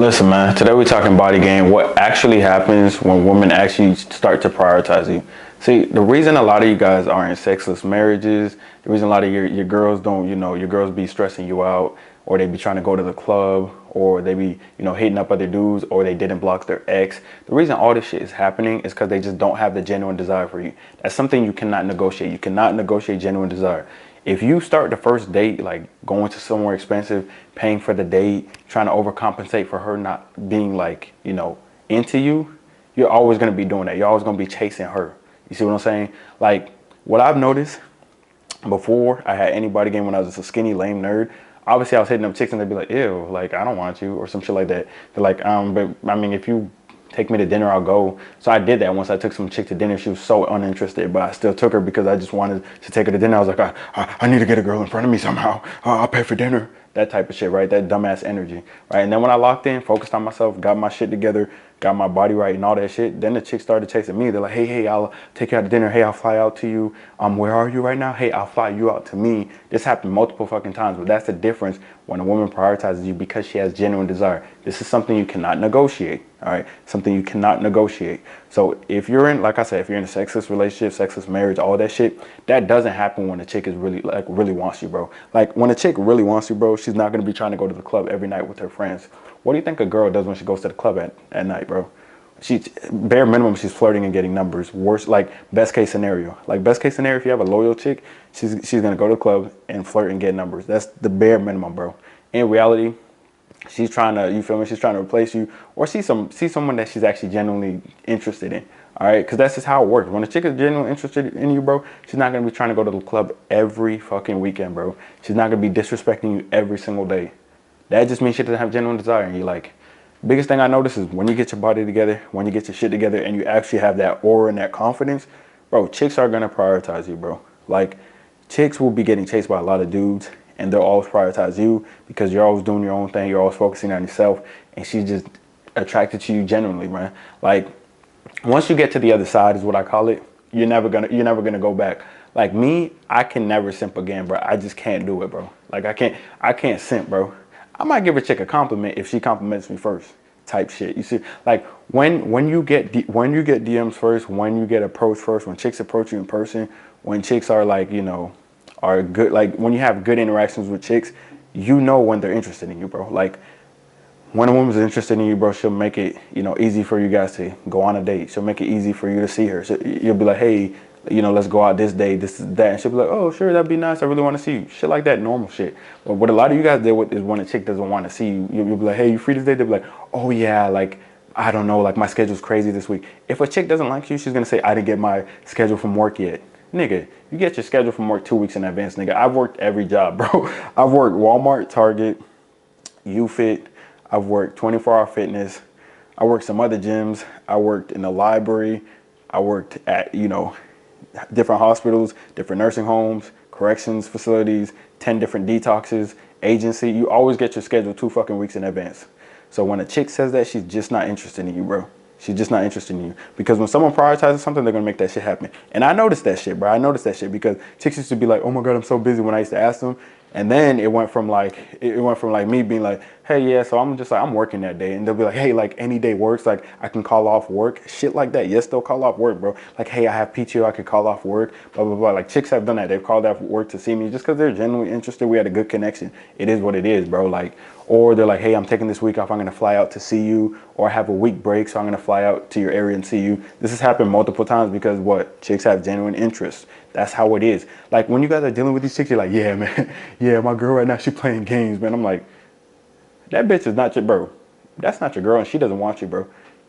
Listen, man, today we're talking body game. What actually happens when women actually start to prioritize you? See, the reason a lot of you guys are in sexless marriages, the reason a lot of your girls don't, your girls be stressing you out, or they be trying to go to the club, or they be, hitting up other dudes, or they didn't block their ex. The reason all this shit is happening is because they just don't have the genuine desire for you. That's something you cannot negotiate. You cannot negotiate genuine desire. If you start the first date like going to somewhere expensive, paying for the date, trying to overcompensate for her not being like, into you, you're always going to be doing that. You're always going to be chasing her. You see what I'm saying? Like what I've noticed before I had anybody game when I was just a skinny, lame nerd, obviously I was hitting up chicks and they'd be like, ew, like I don't want you or some shit like that. They're like, but I mean, if you take me to dinner, I'll go. So I did that once. I took some chick to dinner. She was so uninterested, but I still took her because I just wanted to take her to dinner. I was like, I need to get a girl in front of me somehow. I'll pay for dinner. That type of shit, right? That dumbass energy, right? And then when I locked in, focused on myself, got my shit together, got my body right and all that shit, then the chick started chasing me. They're like, hey, I'll take you out to dinner. Hey, I'll fly out to you. Where are you right now? Hey, I'll fly you out to me. This happened multiple fucking times, but that's the difference when a woman prioritizes you because she has genuine desire. This is something you cannot negotiate, all right? Something you cannot negotiate. So if you're in, like I said, if you're in a sexless relationship, sexless marriage, all that shit, that doesn't happen when a chick is really wants you, bro. Like when a chick really wants you, bro, she's not gonna be trying to go to the club every night with her friends. What do you think a girl does when she goes to the club at night, bro? She's bare minimum, she's flirting and getting numbers. Worst, like best case scenario. Like best case scenario, if you have a loyal chick, she's gonna go to the club and flirt and get numbers. That's the bare minimum, bro. In reality, she's trying to, you feel me? She's trying to replace you or see someone that she's actually genuinely interested in. All right, because that's just how it works. When a chick is genuinely interested in you, bro, she's not gonna be trying to go to the club every fucking weekend, bro. She's not gonna be disrespecting you every single day. That just means she doesn't have genuine desire in you. Like, biggest thing I notice is when you get your body together, when you get your shit together, and you actually have that aura and that confidence, bro, chicks are gonna prioritize you, bro. Like, chicks will be getting chased by a lot of dudes, and they'll always prioritize you because you're always doing your own thing. You're always focusing on yourself, and she's just attracted to you genuinely, man. Like, once you get to the other side, is what I call it. You're never gonna go back. Like me, I can never simp again, bro. I just can't do it, bro. Like I can't simp, bro. I might give a chick a compliment if she compliments me first, type shit. You see, like when you get DMs first, when you get approached first, when chicks approach you in person, when chicks are like, are good, like when you have good interactions with chicks, you know when they're interested in you, bro. Like when a woman's interested in you, bro, she'll make it, easy for you guys to go on a date. She'll make it easy for you to see her. So you'll be like, hey, let's go out this day, this is that. And she'll be like, oh, sure, that'd be nice. I really want to see you. Shit like that, normal shit. But what a lot of you guys deal with is when a chick doesn't want to see you. You'll be like, hey, you free this day? They'll be like, oh, yeah, like, I don't know, like my schedule's crazy this week. If a chick doesn't like you, she's going to say, I didn't get my schedule from work yet. Nigga, you get your schedule from work 2 weeks in advance, nigga. I've worked every job, bro. I've worked Walmart, Target, UFit. I've worked 24-hour fitness. I worked some other gyms. I worked in the library. I worked at, different hospitals, different nursing homes, corrections facilities, 10 different detoxes, agency. You always get your schedule 2 fucking weeks in advance. So when a chick says that, she's just not interested in you, bro. She's just not interested in you. Because when someone prioritizes something, they're going to make that shit happen. And I noticed that shit, bro. I noticed that shit because chicks used to be like, oh my God, I'm so busy when I used to ask them. And then it went from like me being like, hey, yeah, so I'm working that day. And they'll be like, hey, like any day works. Like I can call off work, shit like that. Yes, they'll call off work, bro. Like, hey, I have PTO, I could call off work, blah, blah, blah. Like chicks have done that. They've called off work to see me just because they're genuinely interested. We had a good connection. It is what it is, bro. Like, or they're like, hey, I'm taking this week off. I'm going to fly out to see you, or I have a week break. So I'm going to fly out to your area and see you. This has happened multiple times because what? Chicks have genuine interest. That's how it is. Like when you guys are dealing with these chicks, you're like, yeah, man, yeah, my girl right now, she playing games, man. I'm like, that bitch is not your bro. That's not your girl, and she doesn't want you, bro.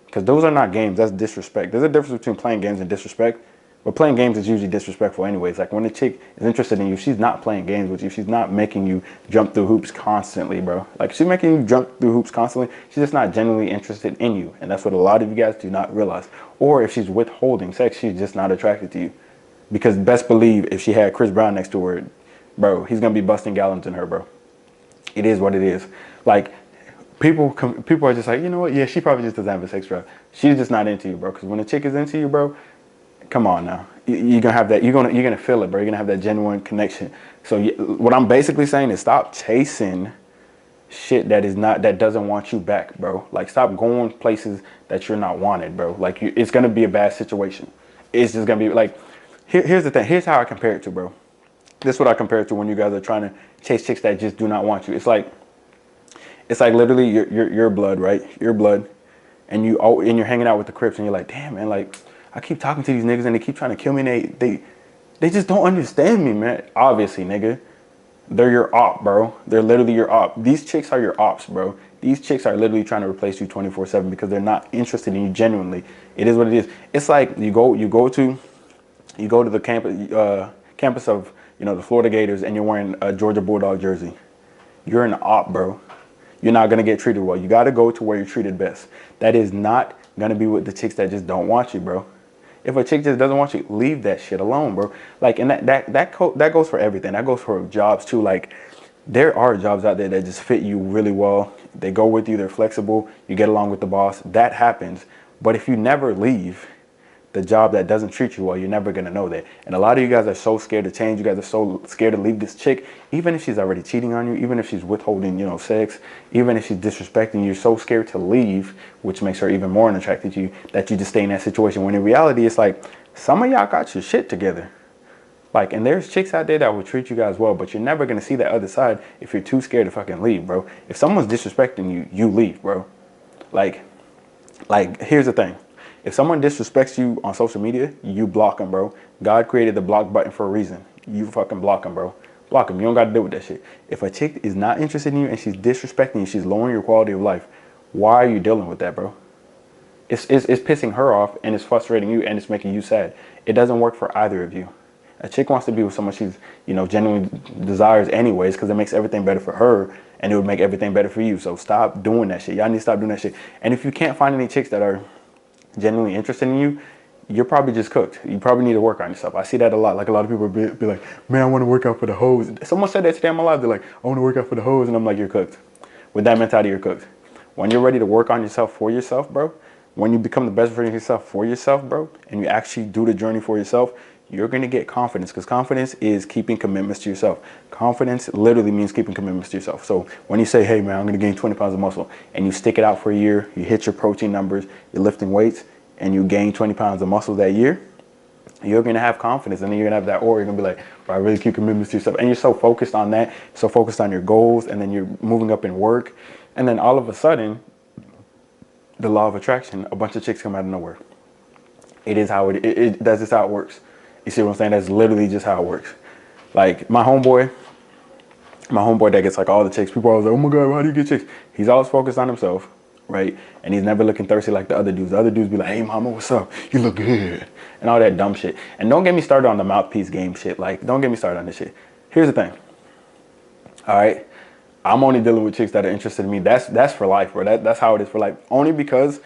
Because those are not games. That's disrespect. There's a difference between playing games and disrespect. But playing games is usually disrespectful anyways. Like when a chick is interested in you, she's not playing games with you. She's not making you jump through hoops constantly, bro. Like she's making you jump through hoops constantly. She's just not genuinely interested in you. And that's what a lot of you guys do not realize. Or if she's withholding sex, she's just not attracted to you. Because best believe if she had Chris Brown next to her, bro, he's going to be busting gallons in her, bro. It is what it is. Like, people are just like, you know what? Yeah, she probably just doesn't have a sex drive. She's just not into you, bro. Because when a chick is into you, bro, come on now. You're gonna have that. You're gonna feel it, bro. You're gonna have that genuine connection. So what I'm basically saying is stop chasing shit that doesn't want you back, bro. Like, stop going places that you're not wanted, bro. Like, it's gonna be a bad situation. It's just gonna be like, here's the thing. Here's how I compare it to, bro. This is what I compare it to when you guys are trying to chase chicks that just do not want you. It's like literally your blood, right? Your blood, and you're hanging out with the Crips, and you're like, damn, man, like I keep talking to these niggas and they keep trying to kill me, and they just don't understand me, man. Obviously, nigga, they're your op, bro. They're literally your op. These chicks are your ops, bro. These chicks are literally trying to replace you 24/7 because they're not interested in you genuinely. It is what it is. It's like you go to the campus of the Florida Gators, and you're wearing a Georgia Bulldog jersey. You're an op, bro. You're not gonna get treated well. You gotta go to where you're treated best. That is not gonna be with the chicks that just don't want you, bro. If a chick just doesn't want you, leave that shit alone, bro. Like, and that goes for everything. That goes for jobs too. Like, there are jobs out there that just fit you really well. They go with you. They're flexible. You get along with the boss. That happens. But if you never leave the job that doesn't treat you well, you're never gonna know that. And a lot of you guys are so scared to change. You guys are so scared to leave this chick, even if she's already cheating on you, even if she's withholding, sex, even if she's disrespecting you. You're so scared to leave, which makes her even more unattracted to you, that you just stay in that situation. When in reality, it's like some of y'all got your shit together. Like, and there's chicks out there that will treat you guys well, but you're never gonna see that other side if you're too scared to fucking leave, bro. If someone's disrespecting you, you leave, bro. Like here's the thing. If someone disrespects you on social media, you block them, bro. God created the block button for a reason. You fucking block them, bro. Block them. You don't got to deal with that shit. If a chick is not interested in you and she's disrespecting you, she's lowering your quality of life, why are you dealing with that, bro? It's pissing her off, and it's frustrating you, and it's making you sad. It doesn't work for either of you. A chick wants to be with someone she's, genuinely desires anyways, because it makes everything better for her, and it would make everything better for you. So stop doing that shit. Y'all need to stop doing that shit. And if you can't find any chicks that are genuinely interested in you, you're probably just cooked. You probably need to work on yourself. I see that a lot. Like, a lot of people be like, man, I want to work out for the hoes. Someone said that today in my life. They're like, I want to work out for the hoes. And I'm like, you're cooked. With that mentality, you're cooked. When you're ready to work on yourself for yourself, bro, when you become the best version of yourself for yourself, bro, and you actually do the journey for yourself, you're going to get confidence, because confidence is keeping commitments to yourself. Confidence literally means keeping commitments to yourself. So when you say, hey, man, I'm going to gain 20 pounds of muscle, and you stick it out for a year, you hit your protein numbers, you're lifting weights, and you gain 20 pounds of muscle that year, you're going to have confidence, and then you're going to have that aura. You're going to be like, bro, I really keep commitments to yourself. And you're so focused on that, so focused on your goals, and then you're moving up in work. And then all of a sudden, the law of attraction, a bunch of chicks come out of nowhere. It is how that's just how it works. You see what I'm saying? That's literally just how it works. Like, my homeboy that gets like all the chicks, people are always like, oh my God, how do you get chicks? He's always focused on himself, right? And he's never looking thirsty like the other dudes. The other dudes be like, hey mama, what's up? You look good. And all that dumb shit. And don't get me started on the mouthpiece game shit. Like, don't get me started on this shit. Here's the thing. All right. I'm only dealing with chicks that are interested in me. That's for life, bro. That's how it is for life. Only because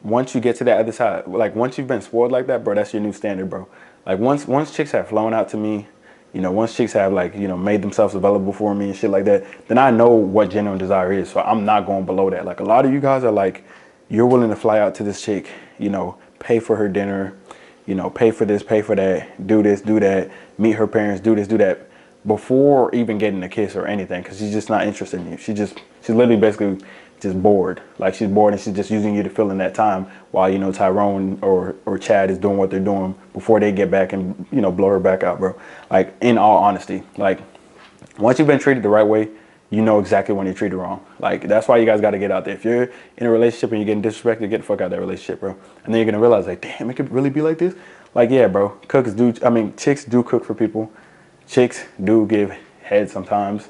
once you get to that other side, like once you've been spoiled like that, bro, that's your new standard, bro. Like once chicks have flown out to me, once chicks have like, made themselves available for me and shit like that, then I know what genuine desire is. So I'm not going below that. Like, a lot of you guys are like, you're willing to fly out to this chick, pay for her dinner, pay for this, pay for that, do this, do that, meet her parents, do this, do that, before even getting a kiss or anything, because she's just not interested in you. She's literally basically just bored. Like, she's bored, and she's just using you to fill in that time while, Tyrone or Chad is doing what they're doing before they get back and, blow her back out, bro. Like, in all honesty, like, once you've been treated the right way, you know exactly when you're treated wrong. Like, that's why you guys got to get out there. If you're in a relationship and you're getting disrespected, get the fuck out of that relationship, bro. And then you're going to realize, like, damn, it could really be like this. Like, yeah, bro, chicks do cook for people. Chicks do give head sometimes,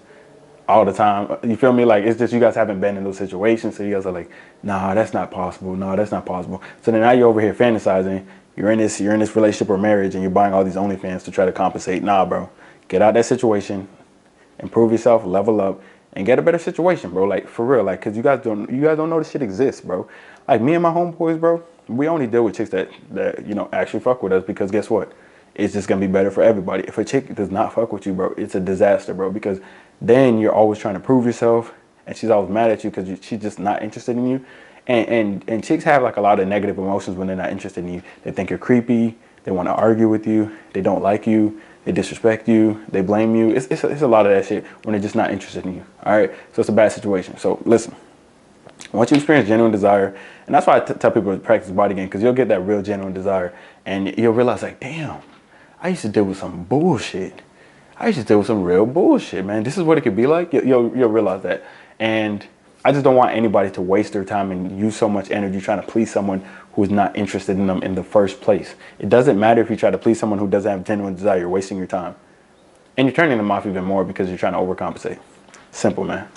all the time. You feel me? Like, it's just you guys haven't been in those situations, so you guys are like, nah, that's not possible. No, that's not possible. So then now you're over here fantasizing. You're in this relationship or marriage, and you're buying all these OnlyFans to try to compensate. Nah, bro, get out that situation, improve yourself, level up, and get a better situation, bro. Like, for real, like, cause you guys don't know this shit exists, bro. Like, me and my homeboys, bro, we only deal with chicks that actually fuck with us, because guess what? It's just gonna be better for everybody. If a chick does not fuck with you, bro, it's a disaster, bro, because then you're always trying to prove yourself, and she's always mad at you because she's just not interested in you. And chicks have like a lot of negative emotions when they're not interested in you. They think you're creepy. They want to argue with you. They don't like you. they disrespect you, they blame you. It's a lot of that shit when they're just not interested in you. All right, so it's a bad situation. So listen, once you experience genuine desire, and that's why I tell people to practice body game, because you'll get that real genuine desire, and you'll realize like, damn, I used to deal with some bullshit. I used to deal with some real bullshit, man. This is what it could be like. You'll realize that. And I just don't want anybody to waste their time and use so much energy trying to please someone who is not interested in them in the first place. It doesn't matter if you try to please someone who doesn't have genuine desire. You're wasting your time. And you're turning them off even more because you're trying to overcompensate. Simple, man.